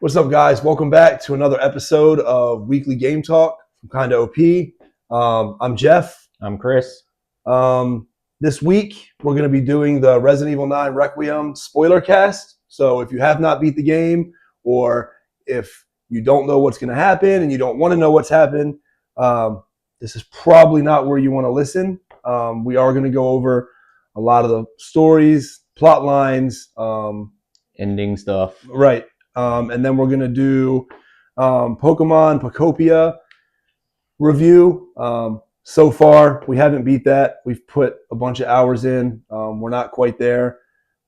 What's up, guys? Welcome back to another episode of Weekly Game Talk from Kinda OP. I'm Jeff. I'm Chris. This week, we're going to be doing the Resident Evil 9 Requiem spoiler cast. So if you have not beat the game, or if you don't know what's going to happen and you don't want to know what's happened, this is probably not where you want to listen. We are going to go over a lot of the stories, plot lines, Ending stuff. Right. And then we're going to do Pokemon Pocopia review. So far, we haven't beat that. We've put a bunch of hours in. We're not quite there.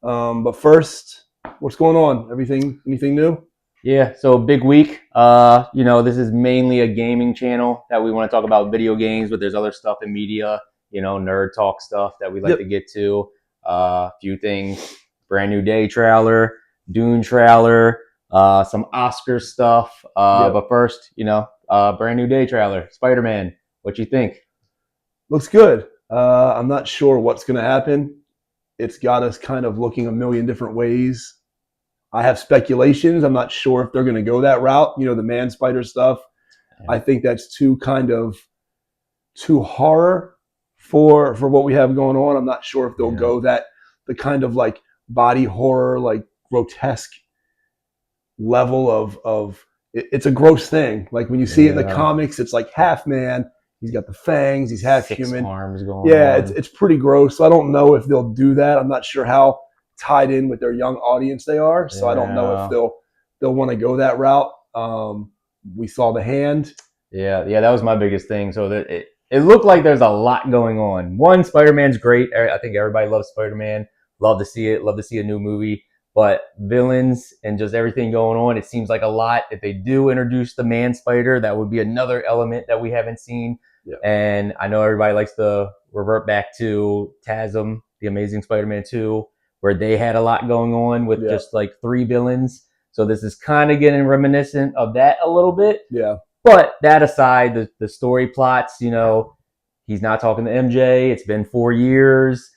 But first, what's going on? Anything new? Yeah, so big week. This is mainly a gaming channel that we want to talk about video games, but there's other stuff in media, nerd talk stuff that we like to get to. A few things. Brand new Day trailer, Dune trailer, some Oscar stuff. But first, brand new Day trailer, Spider-Man. What you think? Looks good. I'm not sure what's going to happen. It's got us kind of looking a million different ways. I have speculations. I'm not sure if they're going to go that route. The man spider stuff. Yeah. I think that's too horror for what we have going on. I'm not sure if they'll go the kind of like body horror, like grotesque level of it's a gross thing. Like when you see it in the comics, it's like half man. He's got the fangs. He's half 6 human. Arms going on. On. It's pretty gross. So I don't know if they'll do that. I'm not sure how tied in with their young audience they are. So I don't know if they'll want to go that route. We saw the hand. Yeah, that was my biggest thing. So that it looked like there's a lot going on. One, Spider-Man's great. I think everybody loves Spider-Man. Love to see it. Love to see a new movie. But villains and just everything going on, it seems like a lot. If they do introduce the man spider, that would be another element that we haven't seen. Yeah. And I know everybody likes to revert back to TASM, The Amazing Spider-Man 2, where they had a lot going on with just like 3 villains. So this is kind of getting reminiscent of that a little bit. Yeah. But that aside, the story plots, he's not talking to MJ. It's been 4 years,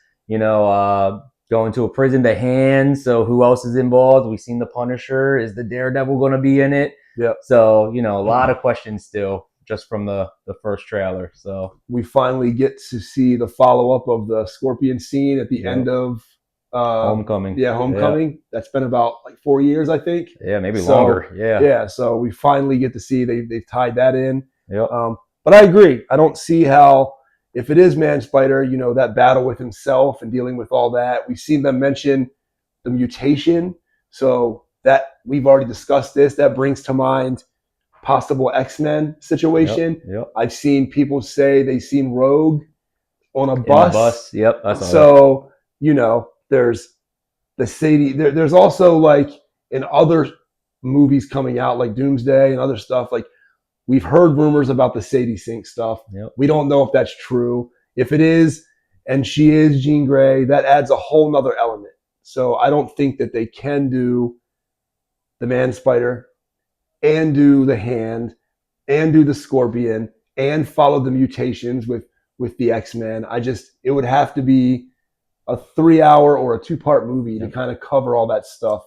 going to a prison, the hand. So who else is involved? We've seen the Punisher. Is the Daredevil going to be in it? Yeah. So, a lot of questions still just from the first trailer. So we finally get to see the follow-up of the Scorpion scene at the end of Homecoming. Yeah, Homecoming. Yeah. That's been about like 4 years, I think. Yeah, maybe longer. Yeah. Yeah, so we finally get to see they've tied that in. Yep. But I agree. I don't see how, if it is Man Spider, that battle with himself and dealing with all that. We've seen them mention the mutation. So that we've already discussed this. That brings to mind possible X-Men situation. Yep. I've seen people say they've seen Rogue on a bus. Yep. So, there's the Sadie. There's also like in other movies coming out, like Doomsday and other stuff, like we've heard rumors about the Sadie Sink stuff. Yep. We don't know if that's true. If it is, and she is Jean Grey, that adds a whole nother element. So I don't think that they can do the Man Spider and do the hand and do the Scorpion and follow the mutations with the X-Men. It would have to be a 3-hour or a 2-part movie to kind of cover all that stuff.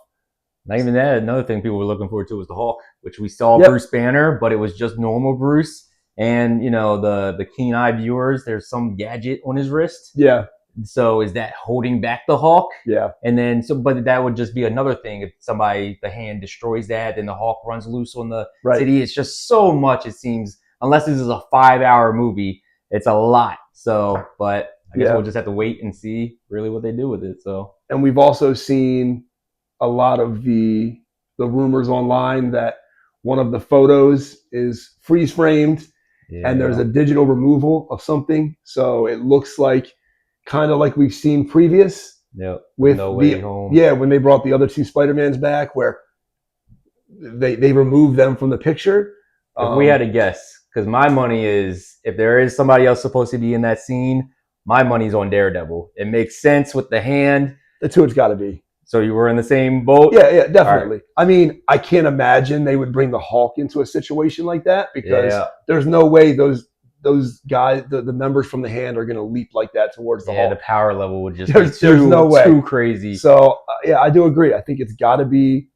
Not even that. Another thing people were looking forward to was the Hulk, which we saw Bruce Banner, but it was just normal Bruce. And, the keen-eye viewers, there's some gadget on his wrist. Yeah. So is that holding back the Hulk? Yeah. And then, but that would just be another thing. If the hand destroys that, then the Hulk runs loose on the city. It's just so much, it seems. Unless this is a 5-hour movie, it's a lot. So, but I guess we'll just have to wait and see really what they do with it. So. And we've also seen a lot of the rumors online that one of the photos is freeze framed and there's a digital removal of something. So it looks like kind of like we've seen previous with No Way Home. Yeah, when they brought the other 2 Spider-Mans back, where they removed them from the picture. If we had to guess, because my money is, if there is somebody else supposed to be in that scene, my money's on Daredevil. It makes sense with the hand. That's who it's got to be. So you were in the same boat? Yeah, definitely. Right. I mean, I can't imagine they would bring the Hulk into a situation like that because there's no way those guys, the members from the hand, are going to leap like that towards the Hulk. Yeah, the power level would just there's no way. Too crazy. So I do agree. I think it's got to be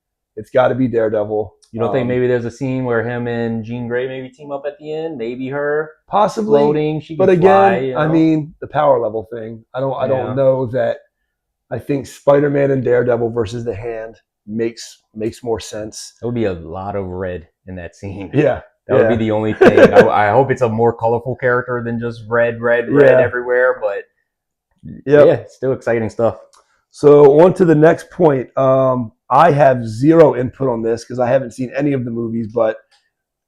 Daredevil. You don't think maybe there's a scene where him and Jean Grey maybe team up at the end? Maybe her Possibly, floating, she but can fly. again, I mean, the power level thing. I don't know that. I think Spider-Man and Daredevil versus the Hand makes more sense. There would be a lot of red in that scene. Yeah, that would be the only thing. I hope it's a more colorful character than just red everywhere. But yeah, still exciting stuff. So on to the next point. I have zero input on this because I haven't seen any of the movies, but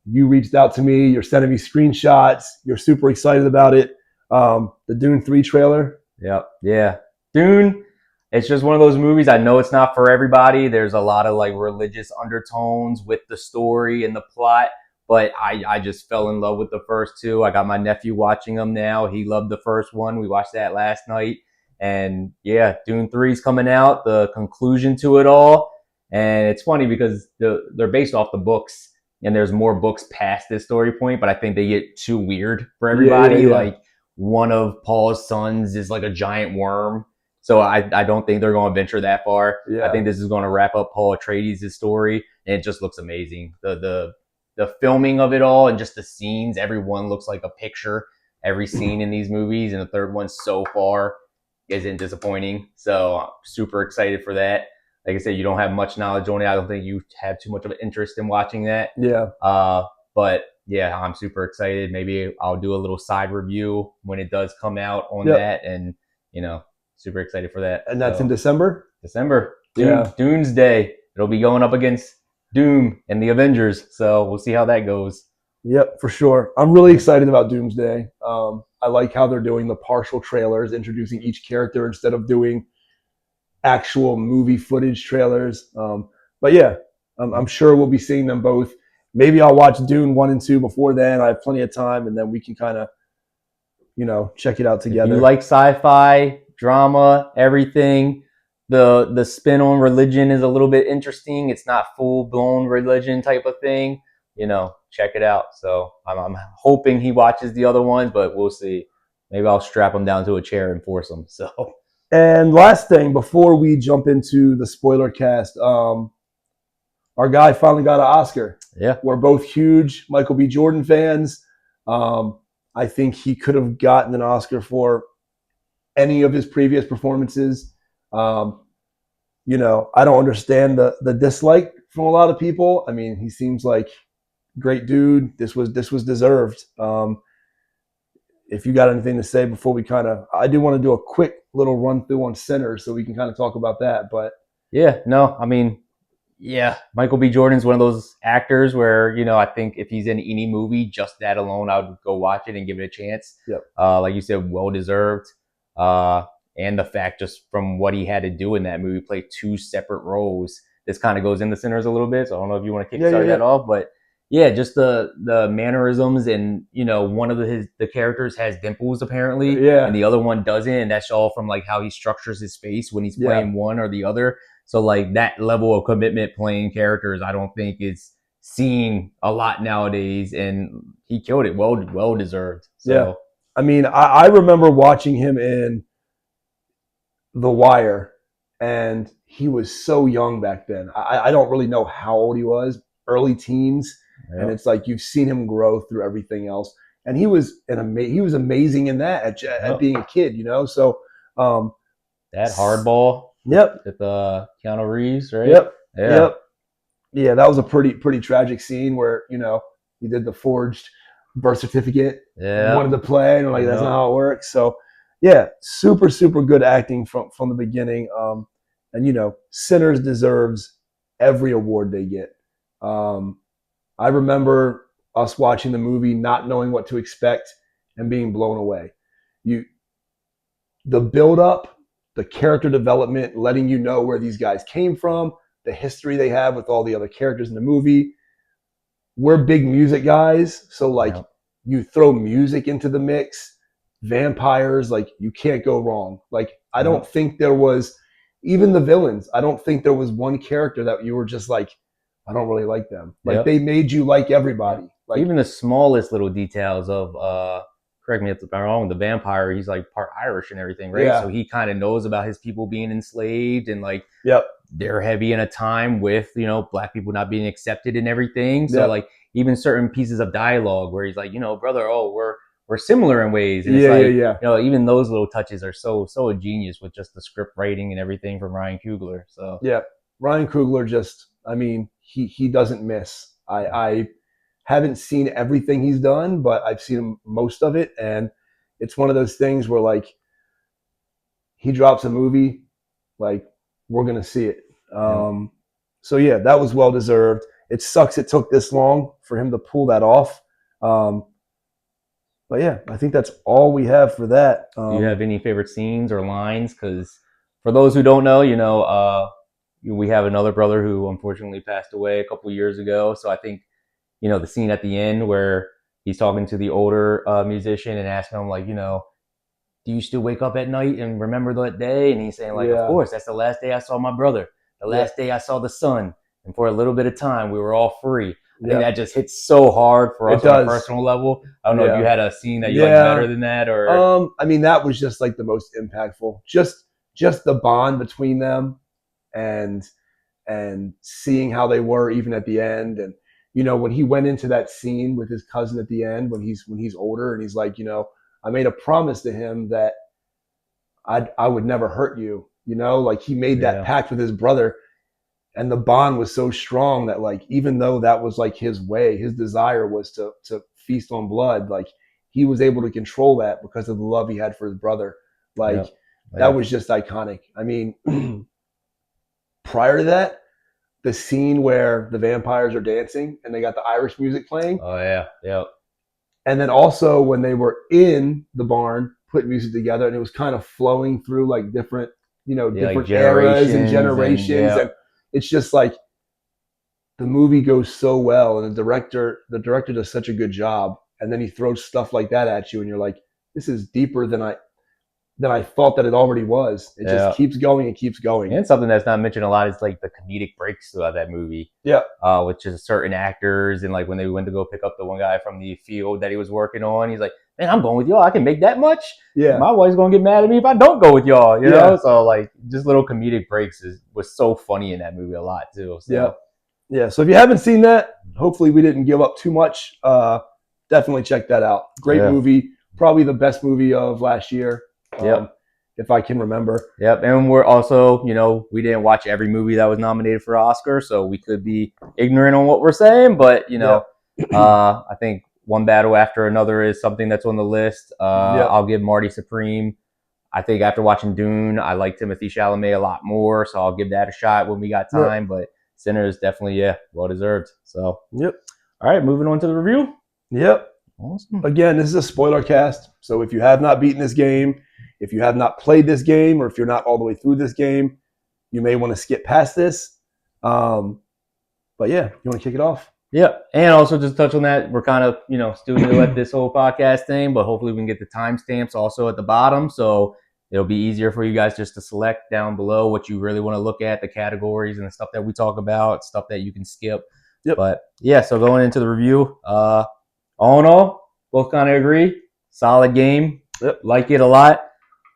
you reached out to me. You're sending me screenshots. You're super excited about it. The Dune 3 trailer. Yep. Yeah. Dune. It's just one of those movies. I know it's not for everybody. There's a lot of like religious undertones with the story and the plot, but I just fell in love with the first two. I got my nephew watching them now. He loved the first one. We watched that last night. And yeah, Dune 3 is coming out, the conclusion to it all. And it's funny because they're based off the books, and there's more books past this story point, but I think they get too weird for everybody. Like one of Paul's sons is like a giant worm. So I don't think they're going to venture that far. I think this is going to wrap up Paul Atreides' story, and it just looks amazing. The filming of it all and just the scenes, everyone looks like a picture. Every scene in these movies, and the third one so far isn't disappointing. So I'm super excited for that. Like I said, you don't have much knowledge on it. I don't think you have too much of an interest in watching that. Yeah. But yeah, I'm super excited. Maybe I'll do a little side review when it does come out on that, and super excited for that. And that's in December? December. Dune's Day. It'll be going up against Doom and the Avengers. So we'll see how that goes. Yep, for sure. I'm really excited about Doomsday. I like how they're doing the partial trailers, introducing each character instead of doing actual movie footage trailers. But yeah, I'm sure we'll be seeing them both. Maybe I'll watch Dune 1 and 2 before then. I have plenty of time, and then we can kind of, check it out together. If you like sci-fi, drama, everything, the spin on religion is a little bit interesting. It's not full-blown religion type of thing. Check it out. So I'm hoping he watches the other ones, but we'll see. Maybe I'll strap him down to a chair and force him. So. And last thing, before we jump into the spoiler cast, our guy finally got an Oscar. Yeah. We're both huge Michael B. Jordan fans. I think he could have gotten an Oscar for any of his previous performances. I don't understand the dislike from a lot of people. I mean, he seems like a great dude. This was deserved. If you got anything to say before we I do want to do a quick little run through on Sinners so we can kind of talk about that. But Michael B. Jordan's one of those actors where, I think if he's in any movie, just that alone, I would go watch it and give it a chance. Yep. Like you said, well-deserved. And the fact just from what he had to do in that movie, play two separate roles. This kind of goes into Sinners a little bit, so I don't know if you want to kickstart that off, but yeah, just the mannerisms, and one of the characters has dimples apparently, and the other one doesn't, and that's all from like how he structures his face when he's playing one or the other. So like that level of commitment playing characters, I don't think is seen a lot nowadays, and he killed it. Well deserved. So. Yeah, I mean, I remember watching him in The Wire, and he was so young back then. I don't really know how old he was, early teens. And it's like you've seen him grow through everything else, and he was amazing in that at being a kid, So that Hardball, with Keanu Reeves, right? Yep. Yeah, that was a pretty tragic scene where he did the forged birth certificate, wanted to play, and I'm like, that's not how it works. So yeah, super good acting from the beginning, and Sinners deserves every award they get. I remember us watching the movie, not knowing what to expect, and being blown away. The build-up, the character development, letting you know where these guys came from, the history they have with all the other characters in the movie. We're big music guys, so you throw music into the mix, vampires, you can't go wrong. I don't think there was, even the villains, I don't think there was one character that you were just like, I don't really like them. They made you like everybody. Even the smallest little details of correct me if I'm wrong, the vampire, he's like part Irish and everything, right? Yeah. So he kind of knows about his people being enslaved and like Yep. they're heavy in a time with, you know, black people not being accepted and everything. So Yep. like even certain pieces of dialogue where he's like, you know, brother, oh, we're similar in ways. And it's Yeah. Yeah. like, Yeah. you know, even those little touches are so ingenious with just the script writing and everything from Ryan Coogler. So Yeah. Ryan Coogler just, I mean, he doesn't miss. I haven't seen everything he's done, but I've seen most of it. And it's one of those things where, like, he drops a movie, like, we're going to see it. yeah. So, yeah, that was well deserved. It sucks it took this long for him to pull that off. But, yeah, I think that's all we have for that. Do you have any favorite scenes or lines? Because for those who don't know, you know, we have another brother who unfortunately passed away a couple years ago. So I think, you know, the scene at the end where he's talking to the older musician and asking him, like, you know, do you still wake up at night and remember that day? And he's saying, like, of Yeah. course, that's the last day I saw my brother, the last day I saw the sun. And for a little bit of time, we were all free. I think that just hits so hard for us on a personal level. I don't know if you had a scene that you like better than that, or I mean, that was just like the most impactful. Just the bond between them, and seeing how they were even at the end. And you know, when he went into that scene with his cousin at the end, when he's older, and he's like, you know, I made a promise to him that I would never hurt you. You know, like he made that pact with his brother, and the bond was so strong that, like, even though that was like his way, his desire was to feast on blood, like he was able to control that because of the love he had for his brother. Like that was just iconic. I mean, prior to that, the scene where the vampires are dancing and they got the Irish music playing. Oh yeah, yeah. And then also when they were in the barn putting music together, and it was kind of flowing through like different, you know, different like eras and generations, and it's just like the movie goes so well, and the director does such a good job, and then he throws stuff like that at you, and you're like, this is deeper than I thought that it already was. It just keeps going and keeps going. And something that's not mentioned a lot is like the comedic breaks throughout that movie. Yeah. With just certain actors, and like when they went to go pick up the one guy from the field that he was working on, he's like, man, I'm going with y'all. I can make that much. Yeah. My wife's gonna get mad at me if I don't go with y'all, you know? So like just little comedic breaks was so funny in that movie a lot too. So yeah. So if you haven't seen that, hopefully we didn't give up too much. Definitely check that out. Great movie. Probably the best movie of last year. If I can remember. Yep. And we're also, you know, we didn't watch every movie that was nominated for Oscar, so we could be ignorant on what we're saying, but you know, I think One Battle After Another is something that's on the list. I'll give Marty Supreme. I think after watching Dune, I like Timothy Chalamet a lot more, so I'll give that a shot when we got time. But Sinners definitely, well deserved. So all right, moving on to the review. Awesome. Again, this is a spoiler cast, so if you have not beaten this game, if you have not played this game, or if you're not all the way through this game, you may want to skip past this. But yeah, you want to kick it off? Yeah, and also just touch on that, we're kind of, you know, still new at this whole podcast thing, but hopefully we can get the timestamps also at the bottom, so it'll be easier for you guys just to select down below what you really want to look at, the categories and the stuff that we talk about, stuff that you can skip. But yeah, so going into the review, all in all, both kind of agree. Solid game. Like it a lot.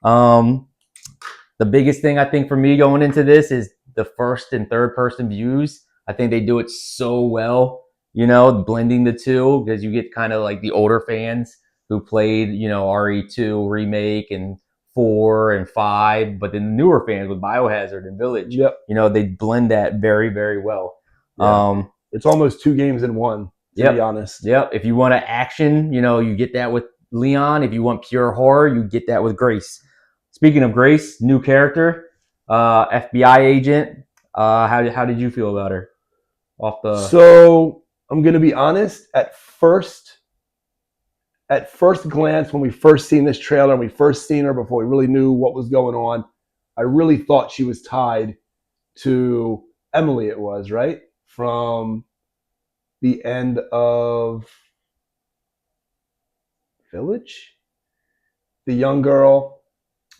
The biggest thing I think for me going into this is the first and third person views. I think they do it so well, you know, blending the two, because you get kind of like the older fans who played, you know, RE2 remake and 4 and 5, but then the newer fans with Biohazard and Village, you know, they blend that very, very well. It's almost 2 games in one, to be honest. If you want an action, you know, you get that with Leon. If you want pure horror, you get that with Grace. Speaking of Grace, new character, FBI agent. How did you feel about her? So I'm gonna be honest. At first glance, when we first seen this trailer and we first seen her before we really knew what was going on, I really thought she was tied to Emily. It was right from the end of Village, the young girl,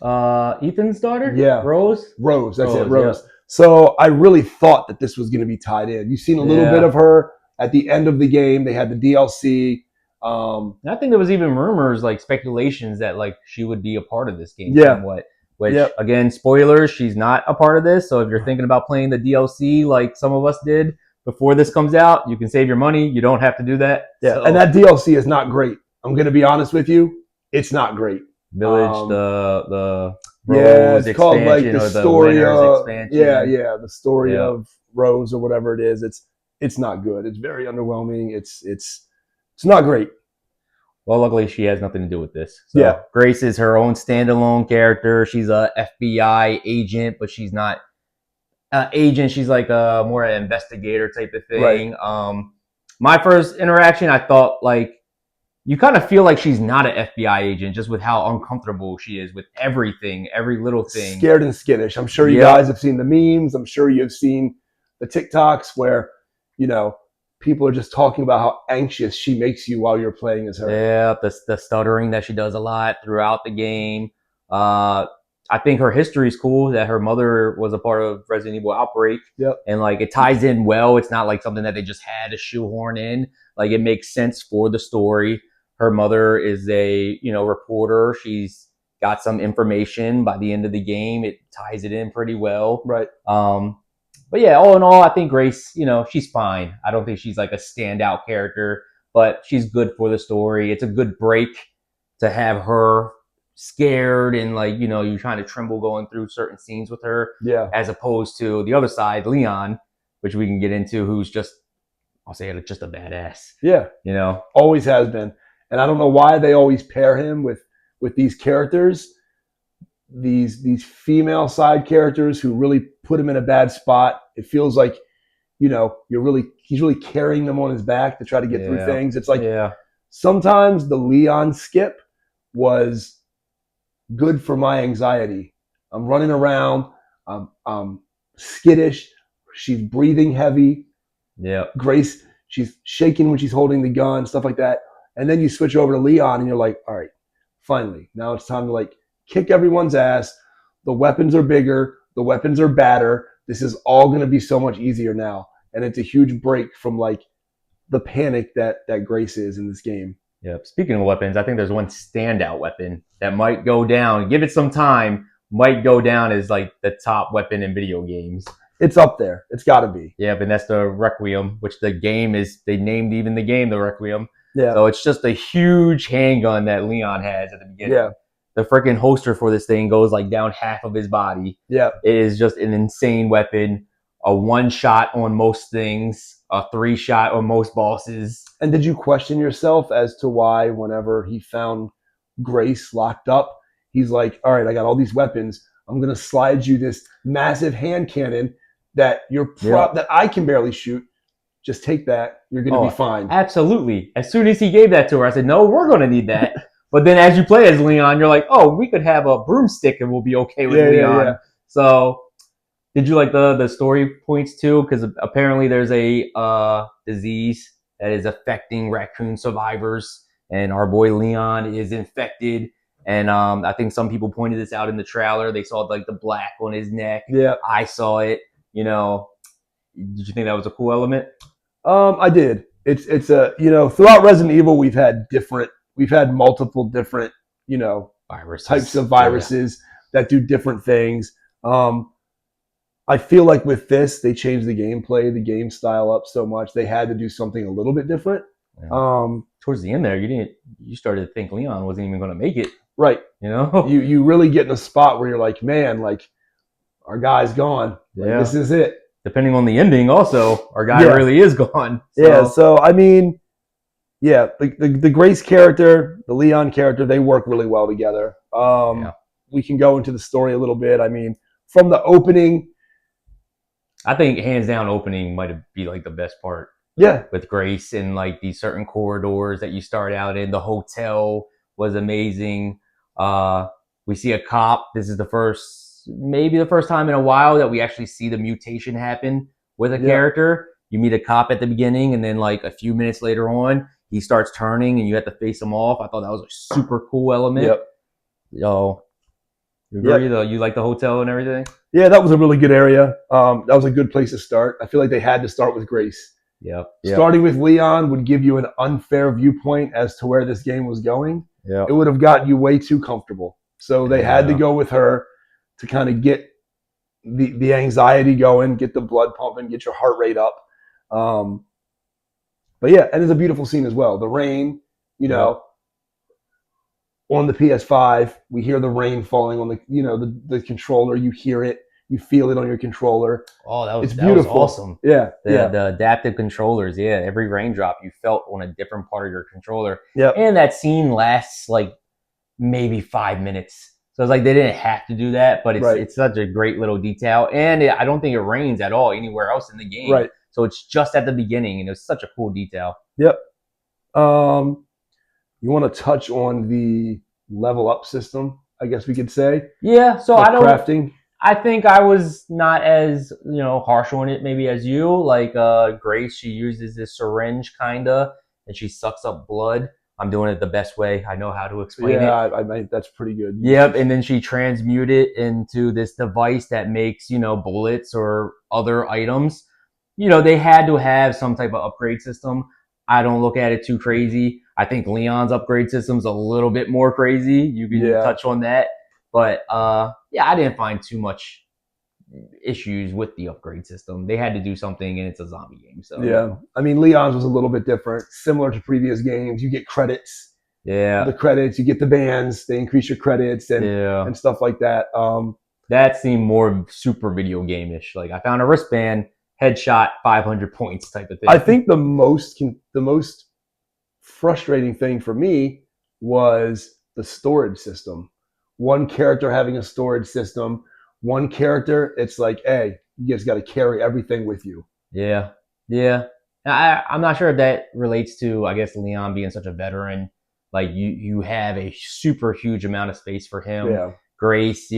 Ethan's daughter. Rose. That's it, Rose. Yeah. So I really thought that this was going to be tied in. You've seen a little bit of her at the end of the game. They had the DLC. And I think there was even rumors, like speculations, that like she would be a part of this game Yeah. somewhat. Which, Yep. again, spoilers, she's not a part of this. So if you're thinking about playing the DLC like some of us did before this comes out, you can save your money. You don't have to do that. Yeah, So, and that DLC is not great. I'm going to be honest with you. It's not great. Village, the Yeah, Rose it's called like expansion the or the story Winners of expansion. the story Yeah. of Rose or whatever it is. It's not good. It's very underwhelming. It's not great. Well, luckily she has nothing to do with this. So Yeah. Grace is her own standalone character. She's a FBI agent, but she's not agent. She's like a more an investigator type of thing. Right. My first interaction, I thought like you kind of feel like she's not an FBI agent just with how uncomfortable she is with everything, every little thing. Scared and skittish. I'm sure you guys have seen the memes. I'm sure you've seen the TikToks where, people are just talking about how anxious she makes you while you're playing as her. Yeah, the stuttering that she does a lot throughout the game. I think her history is cool, that her mother was a part of Resident Evil Outbreak. Yep. And like it ties in well. It's not like something that they just had to shoehorn in. Like it makes sense for the story. Her mother is a, reporter. She's got some information by the end of the game. It ties it in pretty well. Right. But yeah, all in all, I think Grace, she's fine. I don't think she's like a standout character, but she's good for the story. It's a good break to have her scared and like, you're trying to tremble going through certain scenes with her. Yeah. As opposed to the other side, Leon, which we can get into, who's just, I'll say it, just a badass. Yeah. Always has been. And I don't know why they always pair him with these characters, these female side characters who really put him in a bad spot. It feels like, he's really carrying them on his back to try to get through things. It's like sometimes the Leon skip was good for my anxiety. I'm running around, I'm skittish, she's breathing heavy. Yeah. Grace, she's shaking when she's holding the gun, stuff like that. And then you switch over to Leon and you're like, all right, finally, now it's time to like kick everyone's ass. The weapons are bigger. The weapons are badder. This is all going to be so much easier now. And it's a huge break from like the panic that Grace is in this game. Yeah. Speaking of weapons, I think there's one standout weapon that might go down. Give it some time, might go down as like the top weapon in video games. It's up there. It's got to be. Yeah, but that's the Requiem, which the game is, they named even the game the Requiem. Yeah. So it's just a huge handgun that Leon has at the beginning. Yeah. The freaking holster for this thing goes like down half of his body. Yeah. It is just an insane weapon. A 1-shot on most things, a 3-shot on most bosses. And did you question yourself as to why whenever he found Grace locked up, he's like, all right, I got all these weapons. I'm going to slide you this massive hand cannon that that I can barely shoot. Just take that. You're going to be fine. Absolutely. As soon as he gave that to her, I said, no, we're going to need that. But then as you play as Leon, you're like, oh, we could have a broomstick and we'll be okay with Leon. Yeah. So did you like the story points too? Because apparently there's a disease that is affecting raccoon survivors. And our boy Leon is infected. And I think some people pointed this out in the trailer. They saw like the black on his neck. Yeah. I saw it. Did you think that was a cool element? I did. It's a, throughout Resident Evil, we've had multiple different, types of viruses that do different things. I feel like with this, they changed the gameplay, the game style up so much. They had to do something a little bit different. Yeah. Towards the end there, you started to think Leon wasn't even going to make it. Right. You really get in a spot where you're like, man, like our guy's gone. Like, this is it. Depending on the ending, also, our guy really is gone. So. Yeah, so I mean, the Grace character, the Leon character, they work really well together. We can go into the story a little bit. I mean, from the opening, I think hands down, opening might be like the best part. Yeah, with Grace and like these certain corridors that you start out in. The hotel was amazing. We see a cop. This is maybe the first time in a while that we actually see the mutation happen with a character. You meet a cop at the beginning, and then like a few minutes later on, he starts turning, and you have to face him off. I thought that was a super cool element. Yep. You agree though? You like the hotel and everything? Yeah, that was a really good area. That was a good place to start. I feel like they had to start with Grace. Yep. Yep. Starting with Leon would give you an unfair viewpoint as to where this game was going. Yep. It would have gotten you way too comfortable. So they had to Yeah. go with her to kind of get the anxiety going, get the blood pumping, get your heart rate up. Um, but yeah, and it's a beautiful scene as well. The rain, you Yep. know, on the PS5, we hear the rain falling on the controller. You hear it, you feel it on your controller. Oh, It's that was beautiful. awesome. Yeah, yeah, The adaptive controllers, yeah. Every raindrop you felt on a different part of your controller, yep, and that scene lasts like maybe 5 minutes. So it's like they didn't have to do that, but right, it's such a great little detail. And I don't think it rains at all anywhere else in the game. right, So it's just at the beginning, and it's such a cool detail. yep. You want to touch on the level up system? I guess we could say Yeah. So like crafting. I think I was not as harsh on it maybe as you. Like Grace, she uses this syringe kinda, and she sucks up blood. I'm doing it the best way I know how to explain Yeah, it. that's pretty good. Yep, and then she transmute it into this device that makes bullets or other items. They had to have some type of upgrade system. I don't look at it too crazy. I think Leon's upgrade system's a little bit more crazy. You can Yeah, touch on that, but yeah, I didn't find too much issues with the upgrade system. They had to do something, and it's a zombie game, so yeah. I mean, Leon's was a little bit different, similar to previous games. You get credits, yeah, the credits. You get the bands. They increase your credits yeah. and stuff like that. That seemed more super video game-ish. Like I found a wristband, headshot, 500 points type of I thing. think the most frustrating thing for me was the storage system. One character having a storage system, one character, it's like, hey, you just got to carry everything with you. Yeah, yeah. I'm not sure if that relates to, I guess, Leon being such a veteran. Like you have a super huge amount of space for him. Yeah, Grace,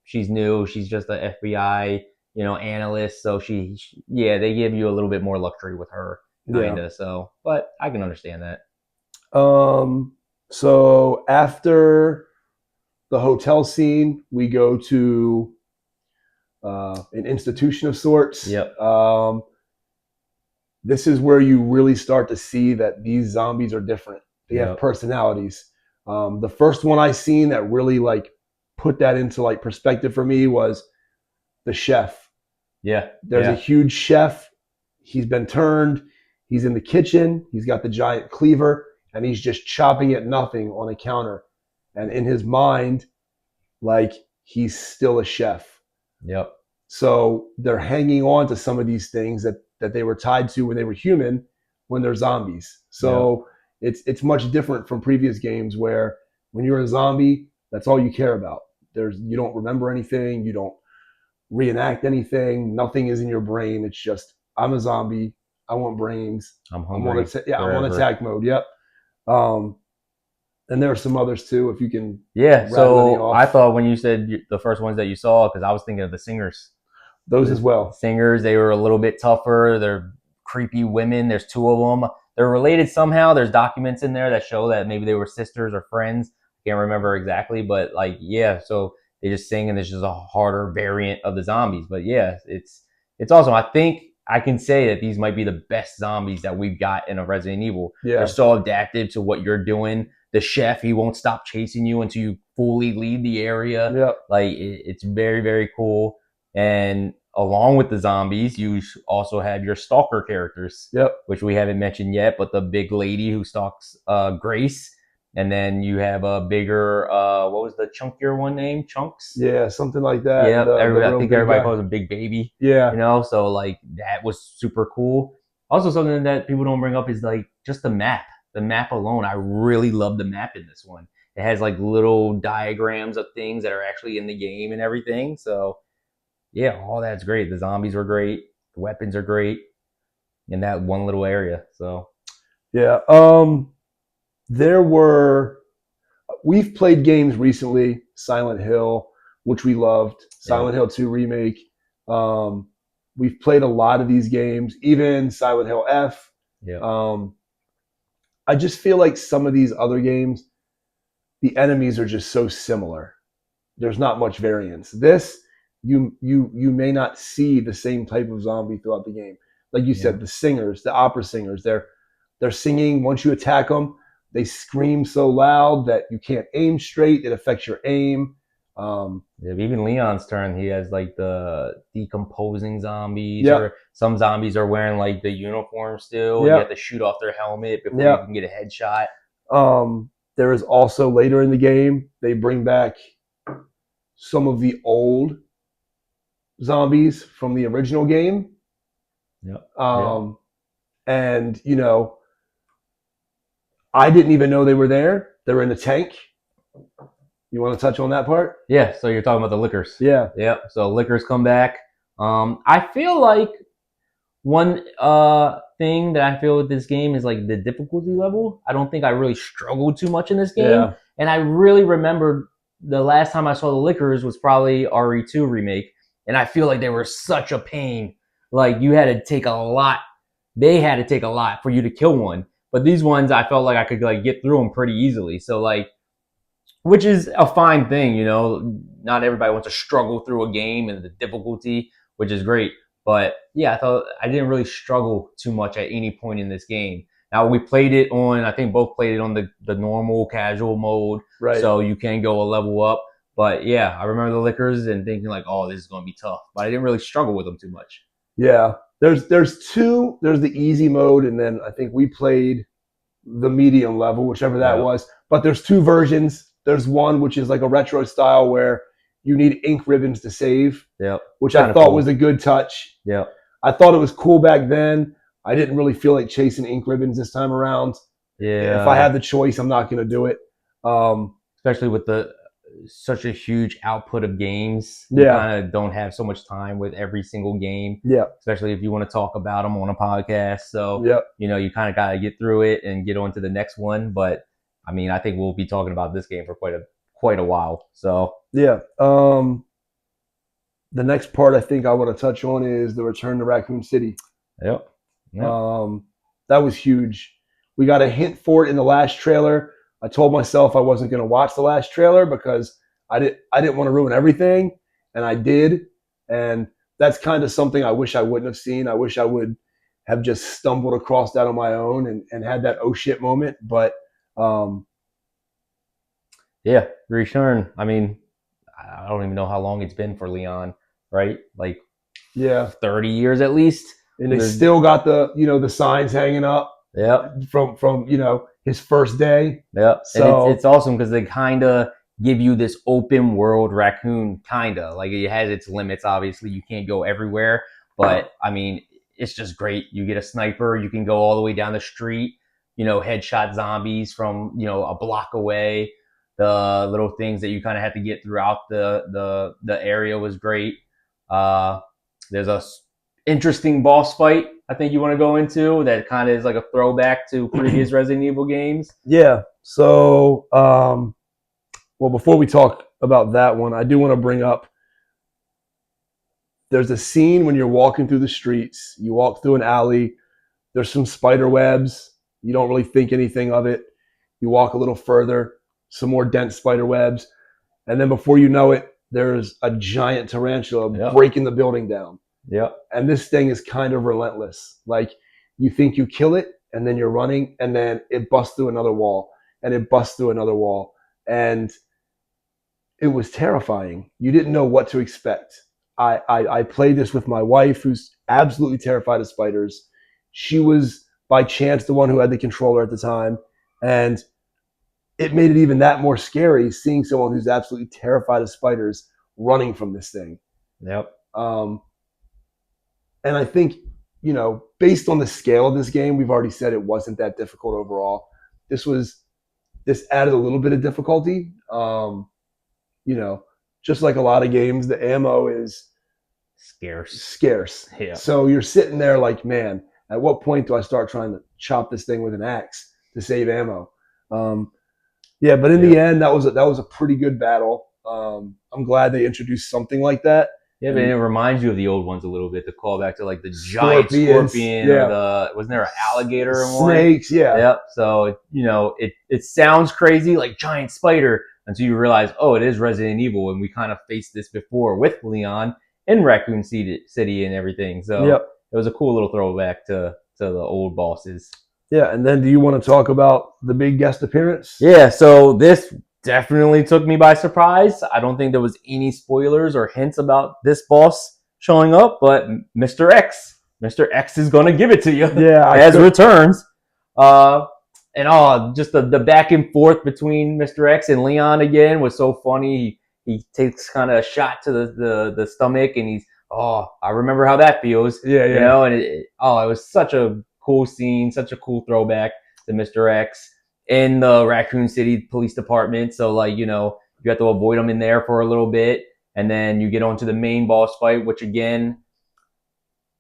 she's new. She's just an FBI, analyst. So yeah, they give you a little bit more luxury with her, yeah. kinda. So, but I can understand that. Um, so after the hotel scene, we go to an institution of sorts. Yep. This is where you really start to see that these zombies are different. They have Yep. personalities. The first one I seen that really like put that into like perspective for me was the chef. Yeah. There's a Yeah. huge chef. He's been turned. He's in the kitchen. He's got the giant cleaver, and he's just chopping at nothing on a counter. And in his mind, like he's still a chef. Yep. So they're hanging on to some of these things that they were tied to when they were human, when they're zombies. Yep. So it's much different from previous games where when you're a zombie, that's all you care about. You don't remember anything, you don't reenact anything, nothing is in your brain. It's just I'm a zombie. I want brains. I'm I'm on hungry I'm on forever. attack mode. Yep. Um, and there are some others too. If you can Yeah. rattle any So I off, thought when you said the first ones that you saw, because I was thinking of the singers. those The as well. singers, they were a little bit tougher. They're creepy women. There's two of them. They're related somehow. There's documents in there that show that maybe they were sisters or friends. Can't remember exactly, but like yeah, so they just sing, and it's just a harder variant of the zombies. But yeah, it's awesome. I think I can say that these might be the best zombies that we've got in a Resident Evil. They're Yeah. so adaptive to what you're doing. The chef, he won't stop chasing you until you fully leave the area. Yep. Like it's very very cool. And along with the zombies, you also have your stalker characters, Yep. which we haven't mentioned yet, but the big lady who stalks Grace. And then you have a bigger, what was the chunkier one name? Chunks? Yeah, something like that. Yep. The I real think big everybody guy. calls him Big Baby, Yeah. so like that was super cool. Also, something that people don't bring up is like just the map. The map alone, I really love the map in this one. It has like little diagrams of things that are actually in the game and everything. So yeah, all that's great. The zombies were great. The weapons are great in that one little area. So Yeah. There were we've played games recently, Silent Hill, which we loved, yeah, Silent Hill 2 remake. Um, we've played a lot of these games, even Silent Hill F. yeah, Um, I just feel like some of these other games, the enemies are just so similar. There's not much variance. This you may not see the same type of zombie throughout the game. like you Yeah. said, the singers, the opera singers, they're singing. Once you attack them, they scream so loud that you can't aim straight. It affects your aim. Yeah, even Leon's turn, he has like the decomposing zombies, Yep, or some zombies are wearing like the uniform still, and you have yep, to shoot off their helmet before you yep. can get a headshot. There is also later in the game they bring back some of the old zombies from the original game. Yep. Yep. Um, and I didn't even know they were there. They're in the tank. You want to touch on that part? Yeah. So you're talking about the liquors. Yeah. Yep. So liquors come back. I feel like one thing that I feel with this game is like the difficulty level. I don't think I really struggled too much in this game, Yeah. and I really remember the last time I saw the liquors was probably RE2 remake, and I feel like they were such a pain. Like you had to take a lot. They had to take a lot for you to kill one, but these ones I felt like I could like get through them pretty easily. So like, which is a fine thing, you know. Not everybody wants to struggle through a game and the difficulty, which is great. But yeah, I thought I didn't really struggle too much at any point in this game. Now we played it on, I think both played it on the normal casual mode, Right. so you can go a level up. But yeah, I remember the liquors and thinking like, oh, this is going to be tough. But I didn't really struggle with them too much. Yeah. There's two. There's the easy mode, and then I think we played the medium level, whichever that Yeah. was. But there's two versions. There's one which is like a retro style where you need ink ribbons to save, Yep. which I Kinda thought cool. was a good touch. Yep. I thought it was cool back then. I didn't really feel like chasing ink ribbons this time around. Yeah. If I have the choice, I'm not going to do it. Especially with such a huge output of games. You Yeah. kind of don't have so much time with every single game, Yeah. especially if you want to talk about them on a podcast. So, Yep. you know, you kind of got to get through it and get on to the next one. But I mean, I think we'll be talking about this game for quite a while. So, Yeah. The next part I think I want to touch on is the return to Raccoon City. yep. That was huge. We got a hint for it in the last trailer. I told myself I wasn't going to watch the last trailer because I didn't want to ruin everything, and I did. And that's kind of something I wish I wouldn't have seen. I wish I would have just stumbled across that on my own and had that oh shit moment. But yeah, return. I mean, I don't even know how long it's been for Leon, right? Like, yeah, 30 years at least. and they still got the signs hanging up. Yep. From his first day. Yep. So and it's awesome because they kind of give you this open world raccoon, kind of like it has its limits. Obviously, you can't go everywhere, but I mean, it's just great. You get a sniper, you can go all the way down the street, headshot zombies from a block away. The little things that you kind of have to get throughout the area was great. There's a interesting boss fight I think you want to go into that kind of is like a throwback to previous Resident Evil games. Yeah. So, well, before we talk about that one, I do want to bring up there's a scene when you're walking through the streets. You walk through an alley. There's some spider webs. You don't really think anything of it. You walk a little further, some more dense spider webs. And then before you know it, there's a giant tarantula breaking the building down. Yep. And this thing is kind of relentless. Like you think you kill it and then you're running and then it busts through another wall and it busts through another wall. And it was terrifying. You didn't know what to expect. I played this with my wife who's absolutely terrified of spiders. She was by chance the one who had the controller at the time. And it made it even that more scary seeing someone who's absolutely terrified of spiders running from this thing. Yep. And I think, based on the scale of this game, we've already said it wasn't that difficult overall. This added a little bit of difficulty. Just like a lot of games, the ammo is scarce. Yeah. So you're sitting there like, man, at what point do I start trying to chop this thing with an axe to save ammo? But in the end, that was a pretty good battle. I'm glad they introduced something like that. Yeah, but it reminds you of the old ones a little bit. The callback to like the giant scorpion, or wasn't there an alligator in one? Snakes, yeah. Yep. So it sounds crazy like giant spider until you realize, oh, it is Resident Evil, and we kind of faced this before with Leon in Raccoon City and everything. So it was a cool little throwback to the old bosses. Yeah, and then do you want to talk about the big guest appearance? Yeah, so this definitely took me by surprise. I don't think there was any spoilers or hints about this boss showing up, but Mr. X is gonna give it to you Yeah, as returns. Uh, and just the back and forth between Mr. X and Leon again was so funny. He takes kind of a shot to the stomach, and I remember how that feels. Yeah, You know, and it was such a cool scene, such a cool throwback to Mr. X in the Raccoon City Police Department. So like, you have to avoid them in there for a little bit, and then you get onto the main boss fight, which again,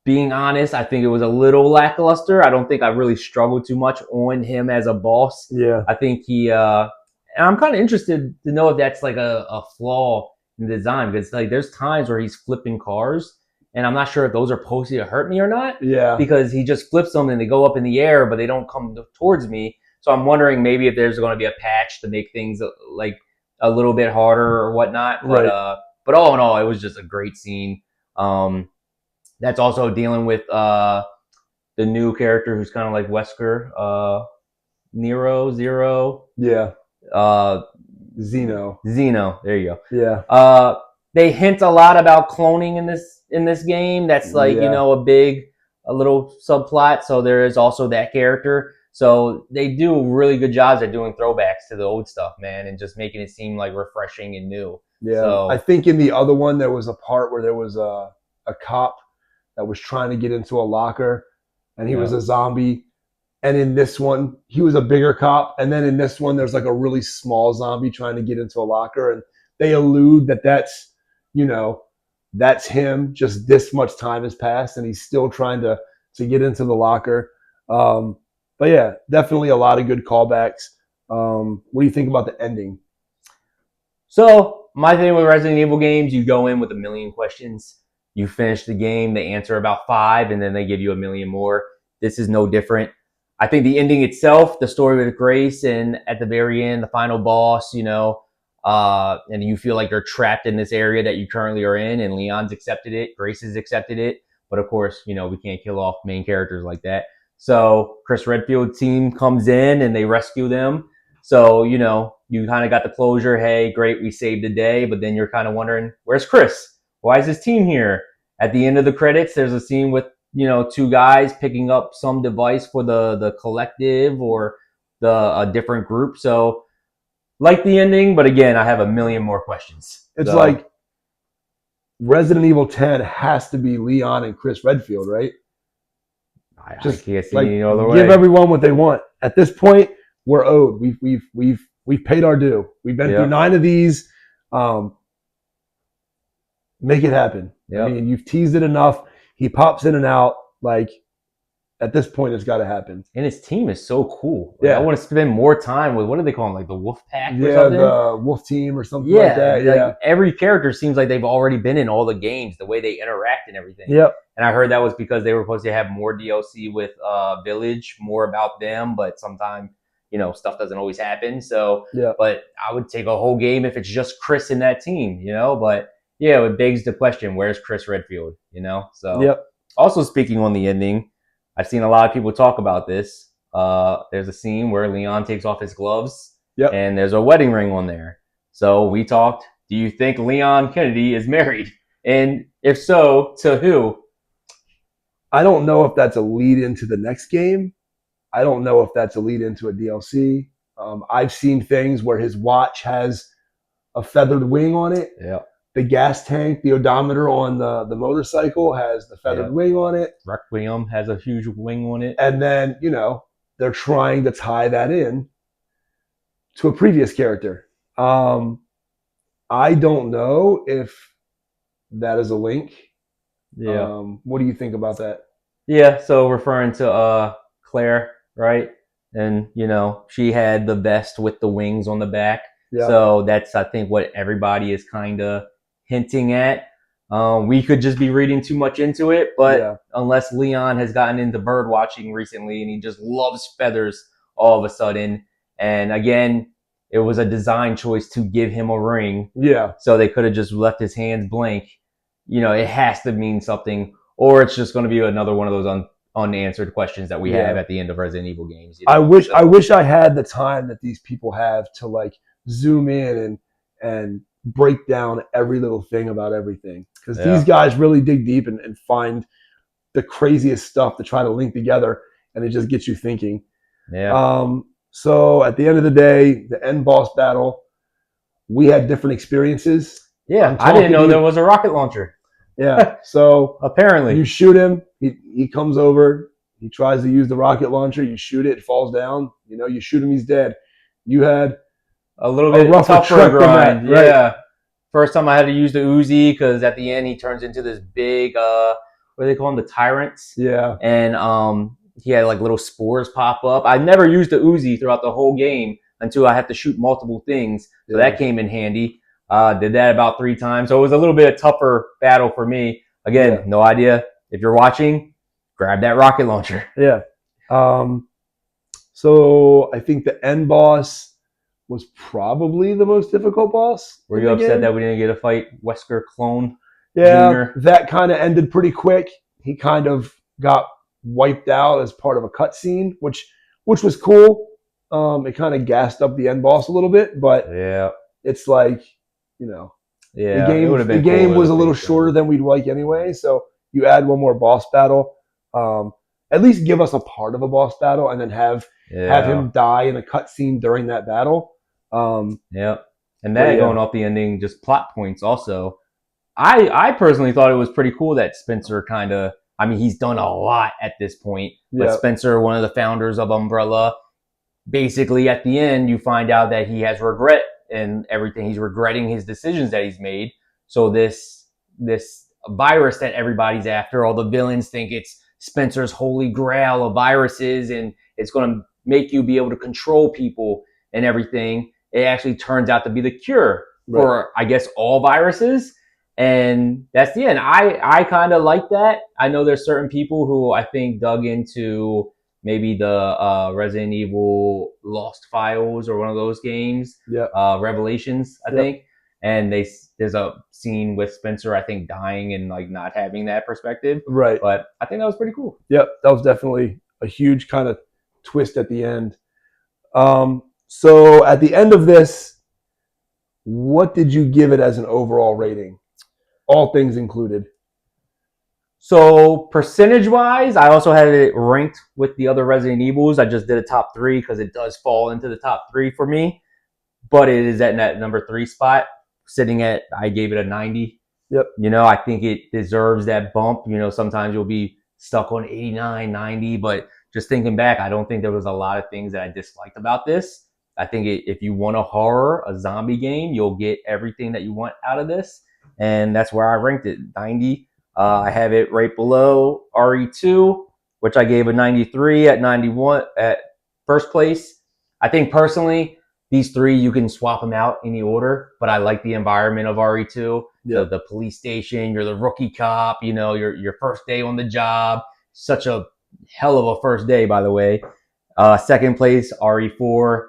being honest, I think it was a little lackluster. I don't think I really struggled too much on him as a boss. Yeah. I think and I'm kind of interested to know if that's like a flaw in the design, because like there's times where he's flipping cars, and I'm not sure if those are supposed to hurt me or not. Yeah. Because he just flips them and they go up in the air, but they don't come towards me. So I'm wondering maybe if there's going to be a patch to make things like a little bit harder or whatnot. But Right. but all in all, it was just a great scene. That's also dealing with the new character who's kind of like Wesker, Nero, Zero, Yeah. uh, Zeno. Zeno. There you go. Yeah. They hint a lot about cloning in this game. That's like Yeah. a little subplot. So there is also that character. So they do really good jobs at doing throwbacks to the old stuff, man, and just making it seem like refreshing and new. Yeah. So I think in the other one there was a part where there was a cop that was trying to get into a locker, and he was yeah. a zombie. And in this one, he was a bigger cop. And then in this one, there's like a really small zombie trying to get into a locker, and they allude that that's him. Just this much time has passed, and he's still trying to get into the locker. But yeah, definitely a lot of good callbacks. What do you think about the ending? So my thing with Resident Evil games, you go in with a million questions. You finish the game, they answer about 5, and then they give you a million more. This is no different. I think the ending itself, the story with Grace, and at the very end, the final boss, and you feel like you're trapped in this area that you currently are in, and Leon's accepted it, Grace has accepted it, but of course, we can't kill off main characters like that. So Chris Redfield's team comes in and they rescue them. So, you kind of got the closure. Hey, great, we saved the day. But then you're kind of wondering, where's Chris? Why is his team here? At the end of the credits, there's a scene with, two guys picking up some device for the collective or a different group. So, like the ending, but again, I have a million more questions. It's like Resident Evil 10 has to be Leon and Chris Redfield, right? I Just can't see like any other way. give everyone what they want. At this point, we're owed. We've paid our due. We've been through 9 of these. Make it happen. Yep. I mean, you've teased it enough. He pops in and out. Like at this point, it's got to happen. And his team is so cool. Like, I want to spend more time with, what do they call them? Like the Wolf Pack or something? Yeah, the Wolf Team or something like that. Like every character seems like they've already been in all the games, the way they interact and everything. Yep. And I heard that was because they were supposed to have more DLC with Village, more about them, but sometimes, stuff doesn't always happen. So, but I would take a whole game if it's just Chris and that team, but yeah, it begs the question, where's Chris Redfield, So, also speaking on the ending, I've seen a lot of people talk about this. There's a scene where Leon takes off his gloves, and there's a wedding ring on there. So we talked, do you think Leon Kennedy is married? And if so, to who? I don't know if that's a lead into the next game. I don't know if that's a lead into a DLC. I've seen things where his watch has a feathered wing on it. Yeah. The gas tank, the odometer on the motorcycle has the feathered wing on it. Requiem has a huge wing on it. And then, they're trying to tie that in to a previous character. I don't know if that is a link. Yeah. What do you think about that? Yeah, so referring to Claire, right? And, she had the vest with the wings on the back. Yeah. So that's, I think, what everybody is kind of hinting at. We could just be reading too much into it, but unless Leon has gotten into bird watching recently and he just loves feathers all of a sudden. And again, it was a design choice to give him a ring. Yeah. So they could have just left his hands blank. It has to mean something. or it's just going to be another one of those unanswered questions that we have Yeah. at the end of Resident Evil games. You I know? wish So, I wish I had the time that these people have to like zoom in and break down every little thing about everything, because these yeah, guys really dig deep and find the craziest stuff to try to link together, and it just gets you thinking. yeah, So at the end of the day, the end boss battle, we had different experiences. yeah. I'm I didn't talking to know there you. was a rocket launcher. Yeah. So you Apparently, shoot him. He comes over. He tries to use the rocket launcher. You shoot it. It falls down. You shoot him. He's dead. You had a little a bit rougher tougher trek than that, grind. right? Yeah. First time I had to use the Uzi because at the end he turns into this big what do they call them, the tyrants, Yeah. and he had like little spores pop up. I never used the Uzi throughout the whole game until I had to shoot multiple things, so Yeah. that came in handy. Did that about 3 times, so it was a little bit of tougher battle for me. Again, Yeah. no idea if you're watching, grab that rocket launcher. Yeah. So I think the end boss was probably the most difficult boss Were in you the upset game. that we didn't get a fight Wesker clone Yeah, Junior? that kind of ended pretty quick. He kind of got wiped out as part of a cutscene, which was cool. It kind of gassed up the end boss a little bit, but Yeah, it's like, you know, the yeah, it game would have the been game cooler was to a little face him. shorter than we'd like anyway. So you add one more boss battle, um, at least give us a part of a boss battle, and then have Yeah. him die in a cutscene during that battle. Yeah. And But that yeah, going off the ending, just plot points also. I personally thought it was pretty cool that Spencer kind of, I mean, he's done a lot at this point, but yeah, Spencer, one of the founders of Umbrella, basically at the end, you find out that he has regret and everything. He's regretting his decisions that he's made. So this virus that everybody's after, all the villains think it's Spencer's holy grail of viruses, and it's going to make you be able to control people and everything. It actually turns out to be the cure right, for, I guess, all viruses. And that's the end. I kind of like that. I know there's certain people who I think dug into maybe the Resident Evil Lost Files or one of those games, yeah, Revelations, I yep, think. And there's a scene with Spencer, I think, dying and like not having that perspective. right, But I think that was pretty cool. yep. That was definitely a huge kind of twist at the end. So at the end of this, what did you give it as an overall rating? All things included. So percentage wise, I also had it ranked with the other Resident Evils. I just did a top three because it does fall into the top three for me. But it is at that number 3 spot, sitting at, I gave it a 90. Yep. I think it deserves that bump. Sometimes you'll be stuck on 89, 90, but just thinking back, I don't think there was a lot of things that I disliked about this. I think if you want a zombie game, you'll get everything that you want out of this. And that's where I ranked it, 90. I have it right below RE2, which I gave a 93 at 91 at first place. I think personally, these three, you can swap them out in the order, but I like the environment of RE2. Yep. The police station, you're the rookie cop, your first day on the job. Such a hell of a first day, by the way. Second place, RE4.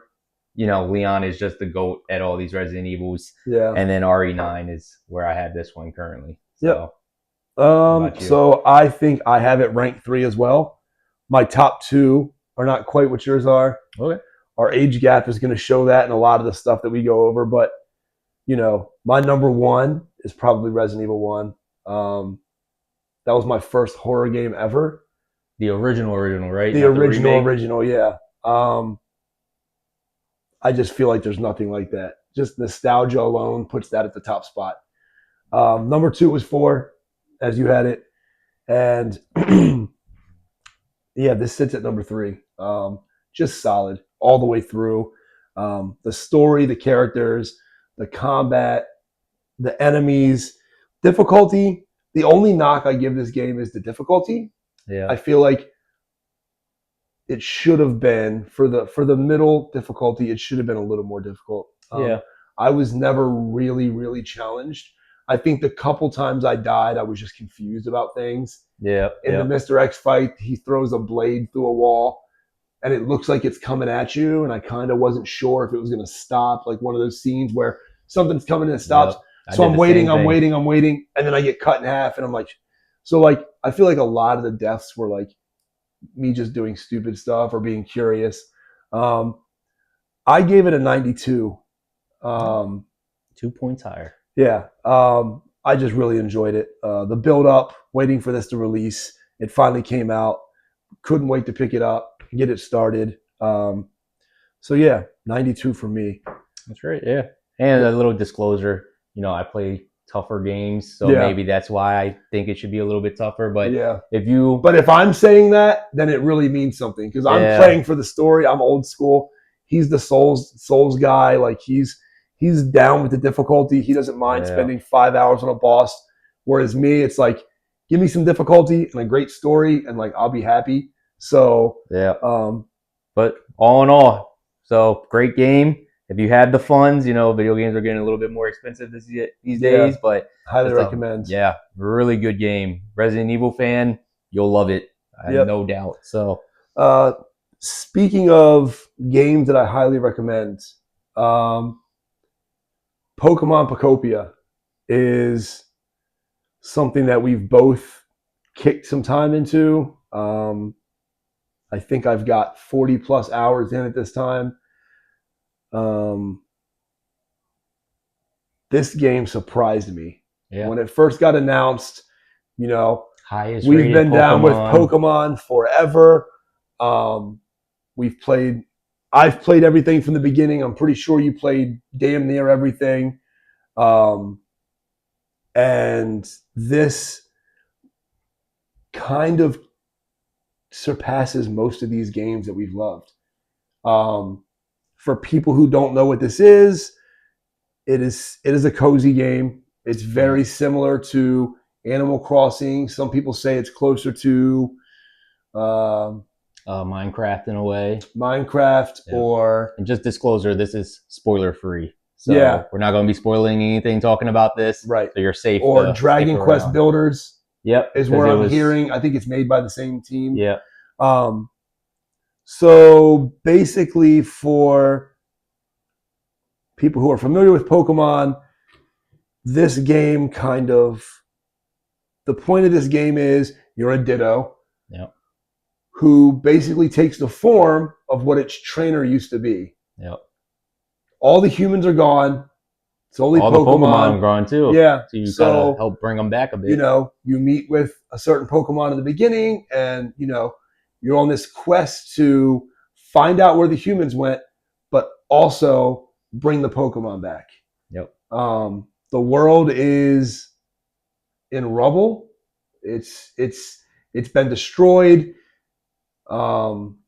Leon is just the GOAT at all these Resident Evils. Yeah. And then RE9 is where I have this one currently. So, Yep. how about you? So I think I have it ranked 3 as well. My top 2 are not quite what yours are. Okay. Our age gap is going to show that in a lot of the stuff that we go over. But, my number 1 is probably Resident Evil 1. That was my first horror game ever. The original, right? The Not original, yeah. I just feel like there's nothing like that. Just nostalgia alone puts that at the top spot. Number 2 was 4, as you had it. And yeah, this sits at number 3. Just solid all the way through. The story, the characters, the combat, the enemies, difficulty. The only knock I give this game is the difficulty. Yeah. I feel like it should have been for the middle difficulty. It should have been a little more difficult. Yeah. I was never really, really challenged. I think the couple times I died, I was just confused about things. Yeah. In the Mr. X fight, he throws a blade through a wall, and it looks like it's coming at you, and I kind of wasn't sure if it was going to stop, like one of those scenes where something's coming and it stops. Yep. So I'm waiting, and then I get cut in half, and I'm like, so like I feel like a lot of the deaths were like me just doing stupid stuff or being curious. Um, I gave it a 92. Um, 2 points higher. yeah, I just really enjoyed it. The build up, waiting for this to release. It finally came out. Couldn't wait to pick it up, get it started. So yeah, 92 for me. That's great. Yeah. And a little disclosure, I play tougher games, so Yeah, maybe that's why I think it should be a little bit tougher. But yeah. if you, But if I'm saying that, then it really means something because I'm yeah, playing for the story. I'm old school. He's the Souls guy. Like he's down with the difficulty. He doesn't mind yeah, spending 5 hours on a boss. Whereas me, it's like, give me some difficulty and a great story, and like I'll be happy. So, yeah. um, But all in all, so great game. If you had the funds, video games are getting a little bit more expensive these yeah, days, but highly it's recommend. yeah, really good game. Resident Evil fan, you'll love it. I have Yep. no doubt. So Uh, Speaking of games that I highly recommend, um, Pokemon Pocopia is something that we've both kicked some time into. I think I've got 40 plus hours in at this time. Um, this game surprised me. yeah, When it first got announced, you know, highest we've rated been down with Pokemon. Pokemon forever. Um, we've played, I've played everything from the beginning. I'm pretty sure you played damn near everything. Um, and this kind of surpasses most of these games that we've loved. Um, for people who don't know what this is, it is a cozy game. It's Yeah. very similar to Animal Crossing. Some people say it's closer to um Minecraft in a way. Minecraft Yeah. or And just disclosure, this is spoiler free. So yeah, we're not going to be spoiling anything talking about this. right, So you're safe or to stick Dragon Quest around. Builders Yep. is Because where it I'm was, hearing. I think it's made by the same team. yeah. Um, so basically, for people who are familiar with Pokemon, this game kind of the point of this game is you're a Ditto Yep. who basically takes the form of what its trainer used to be. Yep. All the humans are gone. It's only All the Pokemon Pokemon. are gone too. Yeah. So you gotta So, help bring them back a bit. you meet with a certain Pokemon in the beginning and, you're on this quest to find out where the humans went, but also bring the Pokemon back. Yep. The world is in rubble. It's been destroyed. Um,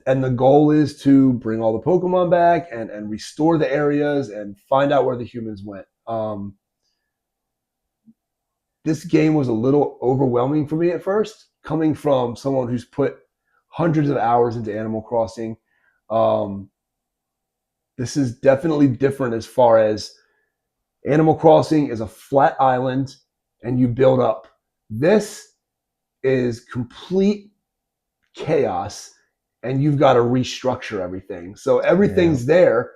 and the goal is to bring all the Pokemon back and restore the areas and find out where the humans went. This game was a little overwhelming for me at first, coming from someone who's put hundreds of hours into Animal Crossing. Um, this is definitely different as far as Animal Crossing is a flat island and you build up. This is complete chaos and you've got to restructure everything. So everything's there.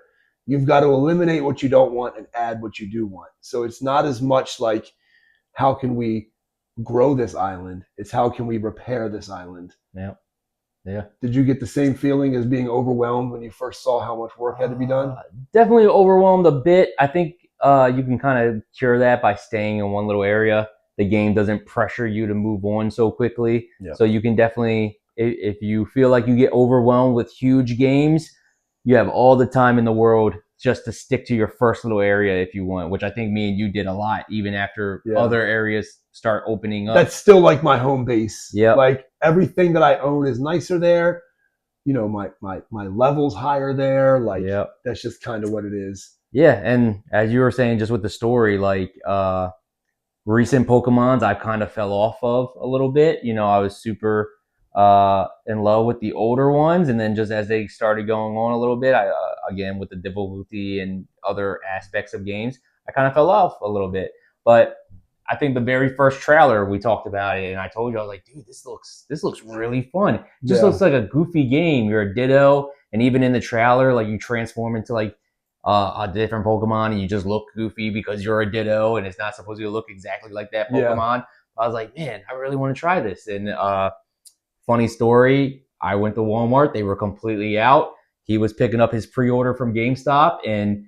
You've got to eliminate what you don't want and add what you do want. So it's not as much like how can we grow this island? It's how can we repair this island? Yeah. Yeah. Did you get the same feeling as being overwhelmed when you first saw how much work had to be done? Definitely overwhelmed a bit. I think you can kind of cure that by staying in one little area. The game doesn't pressure you to move on so quickly. Yeah. So you can definitely, if you feel like you get overwhelmed with huge games, you have all the time in the world just to stick to your first little area if you want, which I think me and you did a lot, even after other areas start opening up. That's still like my home base. Yeah. Like everything that I own is nicer there. My level's higher there. Like that's just kind of what it is. Yeah, and as you were saying, just with the story, like recent Pokemons, I kind of fell off of a little bit. I was super in love with the older ones, and then just as they started going on a little bit, I again with the difficulty and other aspects of games, I kind of fell off a little bit. But I think the very first trailer we talked about it, and I told you I was like, dude, this looks really fun. It just looks like a goofy game. You're a Ditto, and even in the trailer, like you transform into like a different Pokemon, and you just look goofy because you're a Ditto, and it's not supposed to look exactly like that Pokemon. I was like, man, I really want to try this. And funny story, I went to Walmart. They were completely out. He was picking up his pre-order from GameStop, and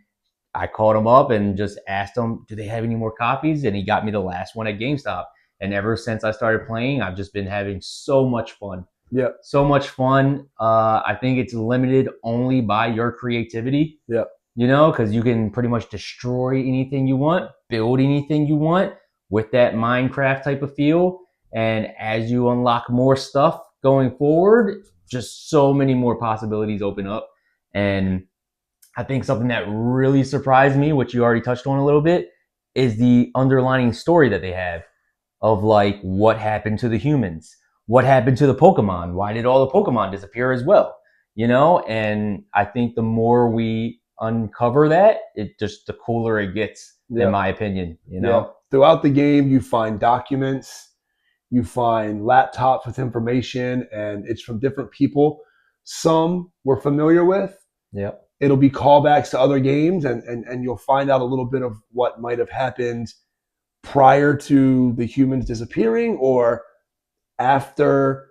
I called him up and just asked him, do they have any more copies? And he got me the last one at GameStop. And ever since I started playing, I've just been having so much fun. Yeah. So much fun. I think it's limited only by your creativity. Yeah. You know, because you can pretty much destroy anything you want, build anything you want with that Minecraft type of feel. And as you unlock more stuff going forward, just so many more possibilities open up. And I think something that really surprised me, which you already touched on a little bit, is the underlining story that they have of like what happened to the humans, what happened to the Pokemon, why did all the Pokemon disappear as well, you know? And I think the more we uncover that, it just the cooler it gets, in my opinion, you know? Yeah. Throughout the game, you find documents, you find laptops with information, and it's from different people. Some we're familiar with. Yep. It'll be callbacks to other games, and you'll find out a little bit of what might have happened prior to the humans disappearing or after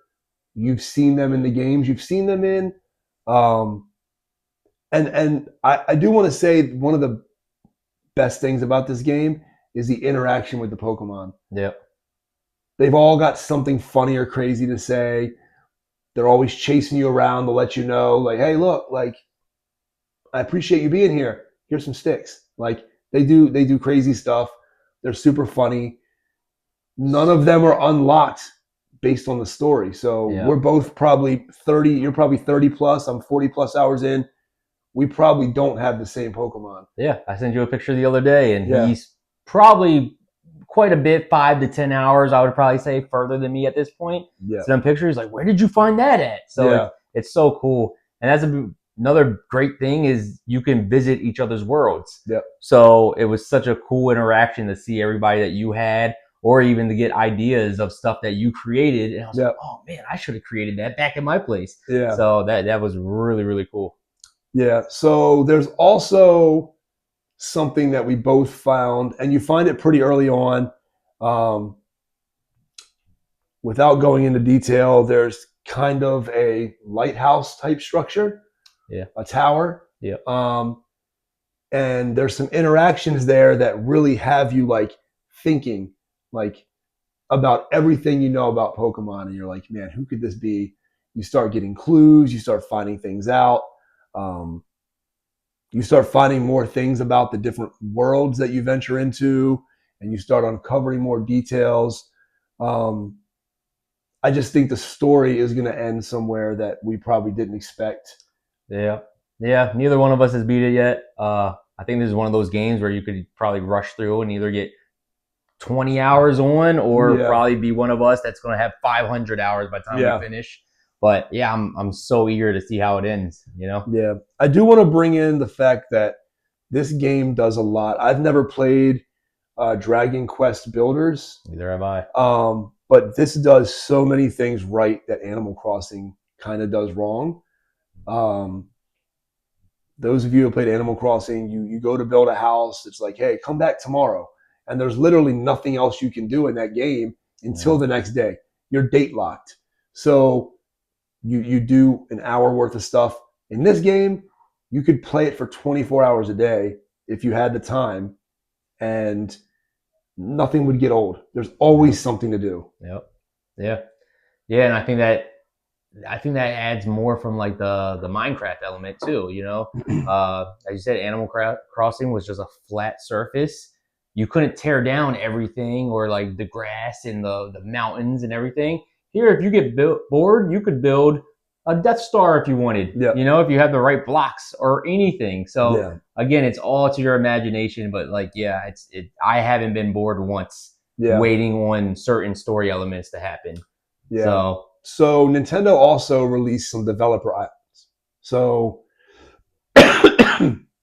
you've seen them in the games you've seen them in. And I do want to say one of the best things about this game is the interaction with the Pokemon. Yep. They've all got something funny or crazy to say. They're always chasing you around to let you know, like, hey, look, like, I appreciate you being here. Here's some sticks. Like they do crazy stuff. They're super funny. None of them are unlocked based on the story. So we're both probably 30. You're probably 30 plus. I'm 40 plus hours in. We probably don't have the same Pokemon. Yeah, I sent you a picture the other day, and he's probably quite a bit, 5 to 10 hours, I would probably say, further than me at this point. Yeah. Some pictures like, where did you find that at? So it's so cool. And that's another great thing is you can visit each other's worlds. Yep. So it was such a cool interaction to see everybody that you had, or even to get ideas of stuff that you created. And I was like, oh man, I should have created that back in my place. Yeah. So that was really, really cool. Yeah. So there's also something that we both found, and you find it pretty early on. Without going into detail, there's kind of a lighthouse type structure. Yeah. A tower. Yeah. And there's some interactions there that really have you like thinking like about everything you know about Pokemon, and you're like, man, who could this be? You start getting clues, you start finding things out. You start finding more things about the different worlds that you venture into, and you start uncovering more details. I just think the story is going to end somewhere that we probably didn't expect. Yeah. Yeah. Neither one of us has beat it yet. I think this is one of those games where you could probably rush through and either get 20 hours on or probably be one of us that's going to have 500 hours by the time we finish. But yeah, I'm so eager to see how it ends, you know? Yeah. I do want to bring in the fact that this game does a lot. I've never played Dragon Quest Builders. Neither have I. But this does so many things right that Animal Crossing kind of does wrong. Those of you who played Animal Crossing, you go to build a house. It's like, hey, come back tomorrow. And there's literally nothing else you can do in that game until the next day. You're date locked. So you do an hour worth of stuff. In this game, you could play it for 24 hours a day if you had the time, and nothing would get old. There's always something to do. Yep. Yeah. Yeah, and I think that adds more from like the Minecraft element too, you know? As you said, Animal Crossing was just a flat surface. You couldn't tear down everything or like the grass and the mountains and everything. Here, if you get bored, you could build a Death Star if you wanted, you know, if you have the right blocks or anything. So again, it's all to your imagination, but like, I haven't been bored once waiting on certain story elements to happen. Yeah. So Nintendo also released some developer items. So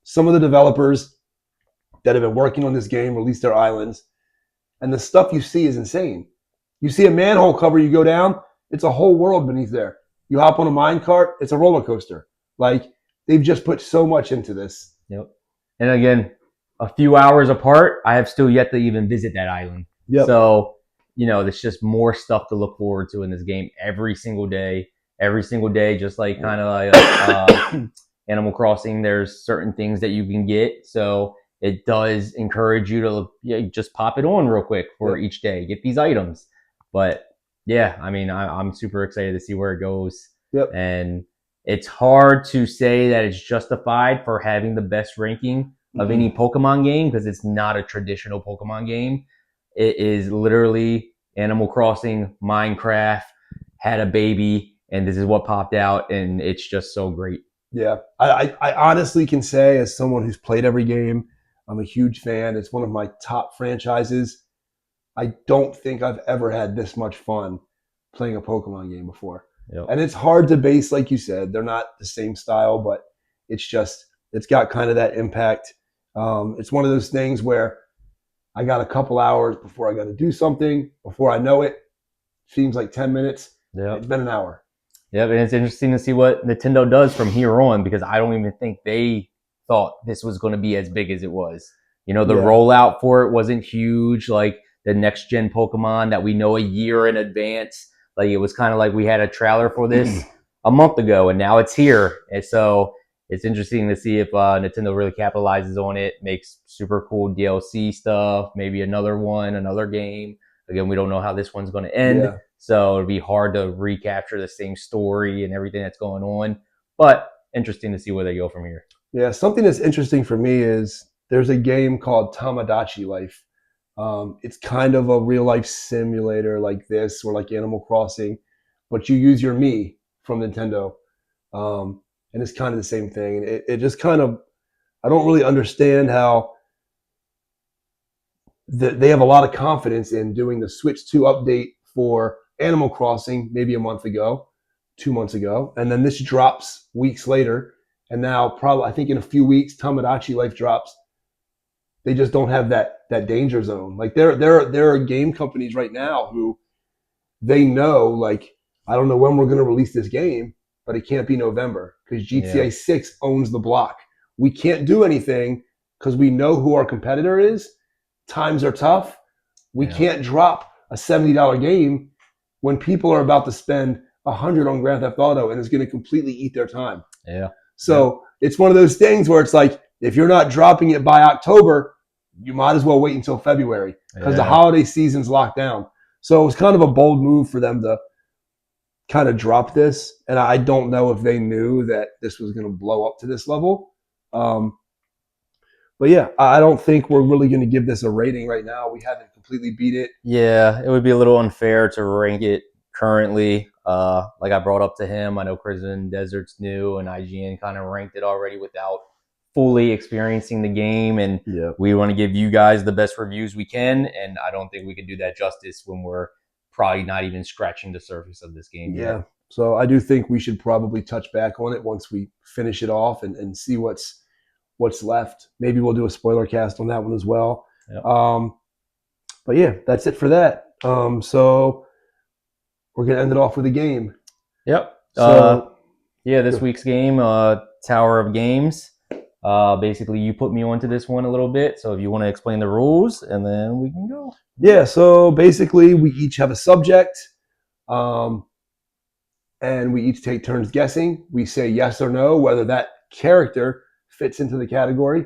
some of the developers that have been working on this game released their islands, and the stuff you see is insane. You see a manhole cover, you go down, it's a whole world beneath there. You hop on a minecart, it's a roller coaster. Like, they've just put so much into this. Yep. And again, a few hours apart, I have still yet to even visit that island. Yep. So there's just more stuff to look forward to in this game every single day. Every single day, just like kind of like Animal Crossing, there's certain things that you can get. So it does encourage you to just pop it on real quick for each day, get these items. But yeah, I mean, I'm super excited to see where it goes. Yep. And it's hard to say that it's justified for having the best ranking of any Pokemon game because it's not a traditional Pokemon game. It is literally Animal Crossing, Minecraft, had a baby, and this is what popped out, and it's just so great. Yeah, I honestly can say, as someone who's played every game, I'm a huge fan. It's one of my top franchises. I don't think I've ever had this much fun playing a Pokemon game before. Yep. And it's hard to base, like you said, they're not the same style, but it's got kind of that impact. It's one of those things where I got a couple hours before I got to do something. Before I know it, seems like 10 minutes. Yep. It's been an hour. Yep, and it's interesting to see what Nintendo does from here on because I don't even think they thought this was going to be as big as it was. The rollout for it wasn't huge like the next gen Pokemon that we know a year in advance. Like it was kind of like we had a trailer for this a month ago and now it's here. And so it's interesting to see if Nintendo really capitalizes on it, makes super cool DLC stuff, maybe another game. Again, we don't know how this one's going to end. Yeah. So it'd be hard to recapture the same story and everything that's going on. But interesting to see where they go from here. Yeah, something that's interesting for me is there's a game called Tamagotchi Life. It's kind of a real life simulator like this or like Animal Crossing, but you use your Mii from Nintendo. And it's kind of the same thing. And it just kind of, I don't really understand how they have a lot of confidence in doing the Switch 2 update for Animal Crossing maybe a month ago, 2 months ago, and then this drops weeks later. And now probably, I think in a few weeks, Tamagotchi Life drops. They just don't have that danger zone. Like there are game companies right now who they know, like, I don't know when we're going to release this game, but it can't be November because GTA 6 owns the block. We can't do anything because we know who our competitor is. Times are tough. We can't drop a $70 game when people are about to spend $100 on Grand Theft Auto and it's going to completely eat their time. Yeah. So it's one of those things where it's like, if you're not dropping it by October, you might as well wait until February because the holiday season's locked down. So it was kind of a bold move for them to kind of drop this. And I don't know if they knew that this was going to blow up to this level. But yeah, I don't think we're really going to give this a rating right now. We haven't completely beat it. Yeah, it would be a little unfair to rank it currently. Like I brought up to him, I know Crimson Desert's new and IGN kind of ranked it already without fully experiencing the game. And we want to give you guys the best reviews we can. And I don't think we can do that justice when we're probably not even scratching the surface of this game yet. So I do think we should probably touch back on it once we finish it off and see what's left. Maybe we'll do a spoiler cast on that one as well. But yeah, that's it for that. So we're going to end it off with a game. Yep. So this week's game, Tower of Games. Basically, you put me onto this one a little bit. So if you want to explain the rules, and then we can go. Yeah, so basically we each have a subject, and we each take turns guessing. We say yes or no, whether that character fits into the category.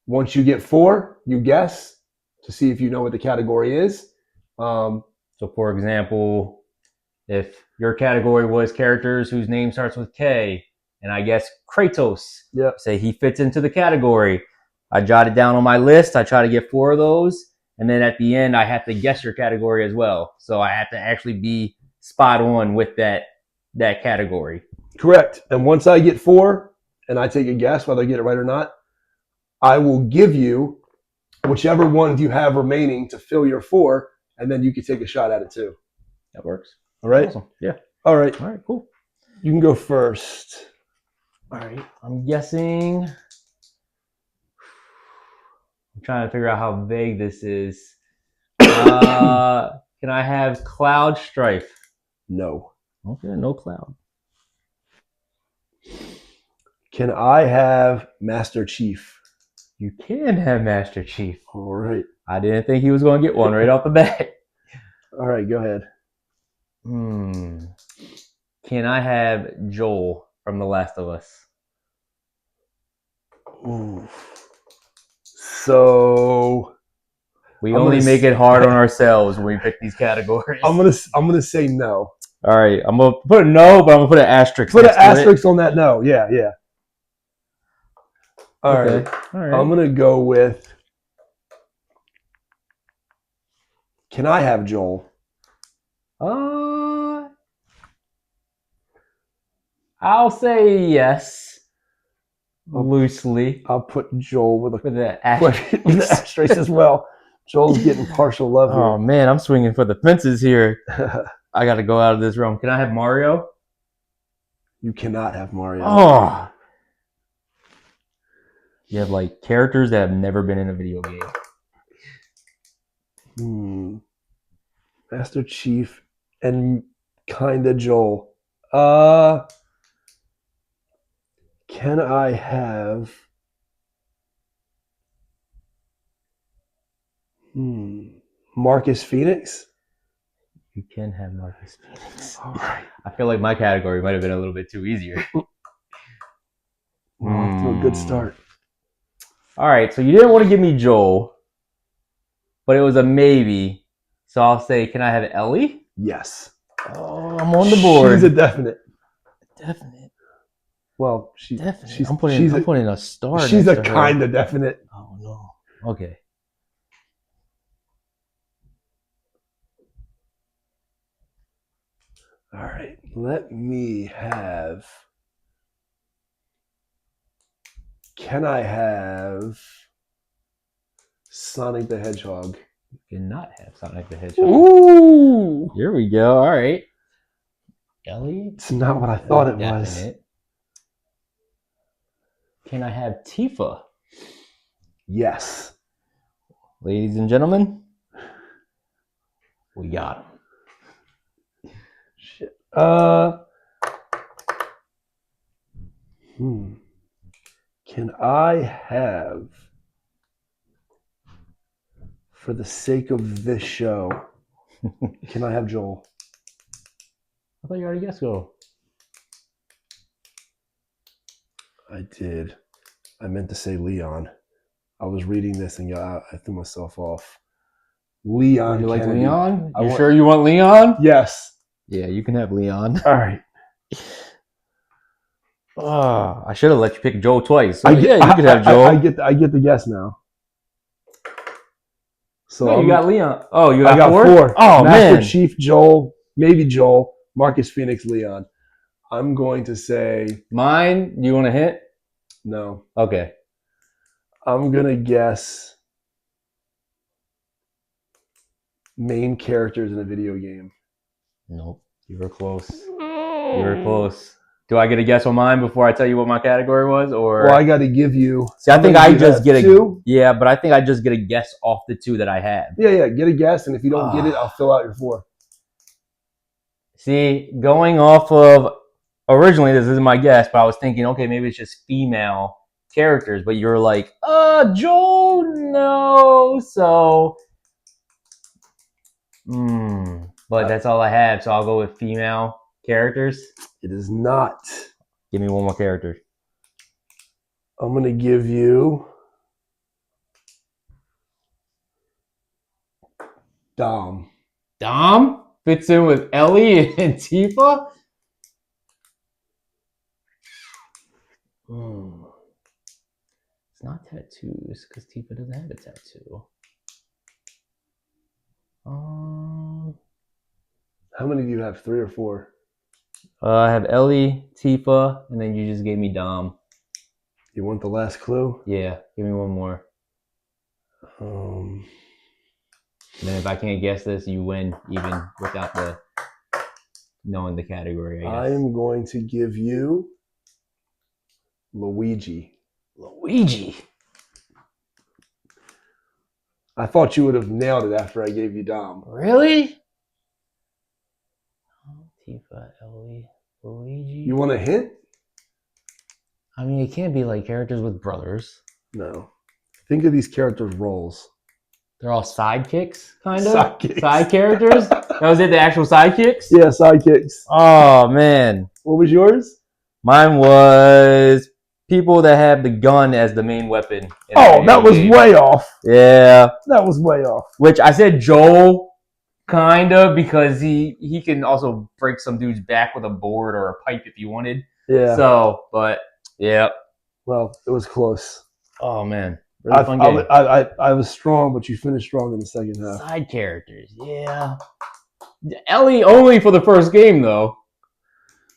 Once you get 4, you guess to see if you know what the category is. So for example, if your category was characters whose name starts with K, and I guess Kratos, say he fits into the category. I jot it down on my list. I try to get 4 of those. And then at the end, I have to guess your category as well. So I have to actually be spot on with that category. Correct. And once I get 4, and I take a guess whether I get it right or not, I will give you whichever ones you have remaining to fill your 4, and then you can take a shot at it too. That works. All right? Awesome. Yeah. All right. All right, cool. You can go first. All right. I'm guessing. I'm trying to figure out how vague this is. Can I have Cloud Strife? No. Okay, no Cloud. Can I have Master Chief? You can have Master Chief. All right. I didn't think he was going to get one right off the bat. All right, go ahead. Can I have Joel from The Last of Us? Ooh. So We I'm only gonna make it hard on ourselves when we pick these categories. I'm gonna say no. All right, I'm gonna put a no, but I'm gonna put an asterisk. Put an next to asterisk on that no. Yeah, yeah. All Okay. right. All right. I'm gonna go with. Can I have Joel? I'll say yes, loosely, I'll put Joel with with an with an asterisk. asterisk as well. Joel's getting partial love Oh here. man, I'm swinging for the fences here. I got to go out of this realm. Can I have Mario? You cannot have Mario. Oh, you have like characters that have never been in a video game. Master Chief and kinda Joel. Can I have? Marcus Phoenix. You can have Marcus Phoenix. All right. I feel like my category might have been a little bit too easier. Well, off to a good start. All right, so you didn't want to give me Joel, but it was a maybe. So I'll say, can I have Ellie? Yes. Oh, I'm on the board. She's a definite. Definite. Well, Definite. I'm putting a star. She's next a to her. kind of definite. Oh no. Okay. All right. Let me have. Can I have Sonic the Hedgehog? You cannot have Sonic the Hedgehog. Ooh. Here we go. All right. Ellie? It's not what I thought it was. Can I have Tifa? Yes. Ladies and gentlemen, we got him. Shit. Can I have, for the sake of this show, can I have Joel? I thought you already guessed Joel. I did. I meant to say Leon. I was reading this and I threw myself off. Leon. You like Kennedy. Leon? Sure you want Leon? Yes. Yeah, you can have Leon. All right. Oh, I should have let you pick Joel twice. So you could have Joel. I get the guess now. So no, you got Leon. Oh, you got four. Oh, Master man. Chief, Joel, maybe Joel, Marcus Phoenix, Leon. I'm going to say mine. Do you want a hint? No. Okay. I'm gonna guess main characters in a video game. Nope. You were close. You were close. Do I get a guess on mine before I tell you what my category was, or? Well, I got to give you. See, I think I just get two. Yeah, but I think I just get a guess off the two that I have. Yeah. Get a guess, and if you don't get it, I'll fill out your four. See, going off of originally, this isn't my guess, but I was thinking, okay, maybe it's just female characters, but you're like, Joel, no, so, but that's all I have, so I'll go with female characters. It is not. Give me one more character. I'm going to give you Dom. Dom fits in with Ellie and Tifa? It's not tattoos, because Tifa doesn't have a tattoo. How many do you have? 3 or 4? I have Ellie, Tifa, and then you just gave me Dom. You want the last clue? Yeah, give me one more. And then if I can't guess this, you win even without knowing the category, I guess. I'm going to give you Luigi. Luigi. I thought you would have nailed it after I gave you Dom. Really? Tifa, Ellie, Luigi. You want a hint? I mean, it can't be like characters with brothers. No. Think of these characters' roles. They're all sidekicks, kind of Sidekicks. side characters. That was it. The actual sidekicks. Yeah, sidekicks. Oh man, What was yours? mine was people that have the gun as the main weapon. Oh, that was way off. Yeah, That was way off. which I said Joel, kind of, because he can also break some dude's back with a board or a pipe if you wanted. Yeah. So, but yeah. Well, it was close. Oh man, really fun game. I was strong, but you finished strong in the second half. Side characters, yeah. Ellie only for the first game though.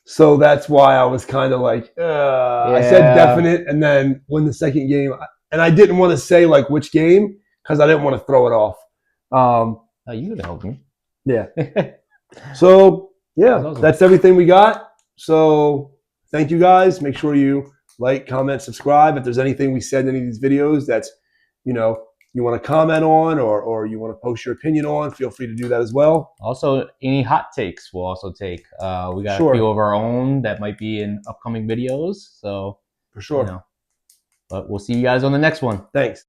So that's why I was kind of like, I said definite, and then when the second game, and I didn't want to say like which game because I didn't want to throw it off. Oh, you could have helped me. Yeah. So yeah, That's awesome. that's everything we got. So thank you guys. Make sure you like, comment, subscribe. If there's anything we said in any of these videos that's, you want to comment on or you want to post your opinion on, feel free to do that as well. Also, any hot takes we'll also take. We got a few of our own that might be in upcoming videos. So For sure. But we'll see you guys on the next one. Thanks.